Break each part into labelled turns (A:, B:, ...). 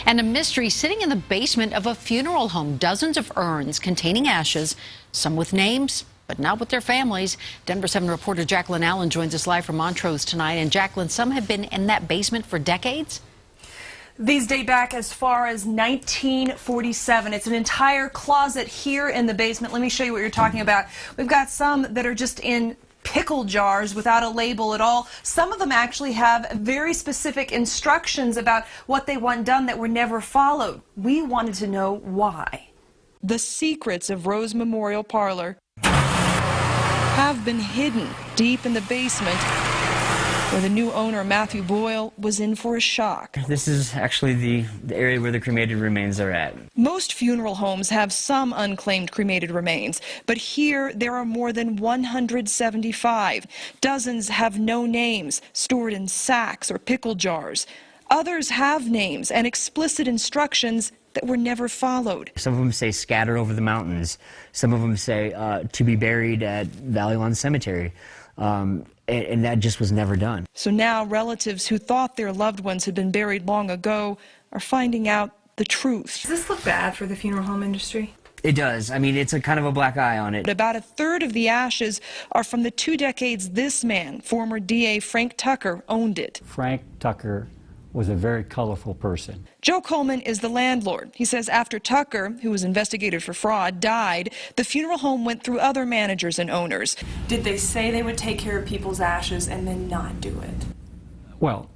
A: And a mystery sitting in the basement of a funeral home. Dozens of urns containing ashes, some with names, but not with their families. Denver 7 reporter Jaclyn Allen joins us live from Montrose tonight. And Jaclyn, some have been in that basement for decades.
B: These date back as far as 1947. It's an entire closet here in the basement. Let me show you what you're talking about. We've got some that are just in pickle jars without a label at all. Some of them actually have very specific instructions about what they want done that were never followed. We wanted to know why.
C: The secrets of Rose Memorial Parlor have been hidden deep in the basement, where the new owner, Matthew Boyle, was in for a shock.
D: This is actually the area where the cremated remains are at.
C: Most funeral homes have some unclaimed cremated remains, but here there are more than 175. Dozens have no names, stored in sacks or pickle jars. Others have names and explicit instructions that were never followed.
D: Some of them say scatter over the mountains. Some of them say to be buried at Valley Lawn Cemetery. And that just was never done.
C: So now relatives who thought their loved ones had been buried long ago are finding out the truth.
B: Does this look bad for the funeral home industry?
D: It does. I mean, it's a kind of a black eye on it.
C: About a third of the ashes are from the 2 decades this man, former DA Frank Tucker, owned it.
E: Frank Tucker was a very colorful person.
C: Joe Coleman is the landlord. He says after Tucker, who was investigated for fraud, died, the funeral home went through other managers and owners.
B: Did they say they would take care of people's ashes and then not do it?
E: Well,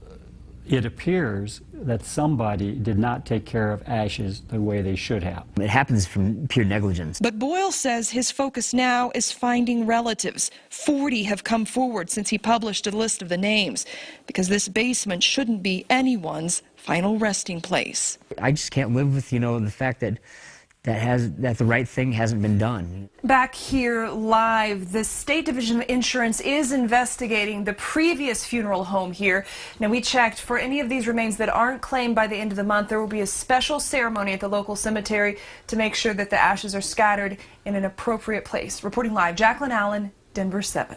E: it appears that somebody did not take care of ashes the way they should have.
D: It happens from pure negligence.
C: But Boyle says his focus now is finding relatives. 40 have come forward since he published a list of the names, because this basement shouldn't be anyone's final resting place.
D: I just can't live with, the fact that the right thing hasn't been done.
B: Back here live, the State Division of Insurance is investigating the previous funeral home here. Now, we checked for any of these remains that aren't claimed by the end of the month. There will be a special ceremony at the local cemetery to make sure that the ashes are scattered in an appropriate place. Reporting live, Jaclyn Allen, Denver 7.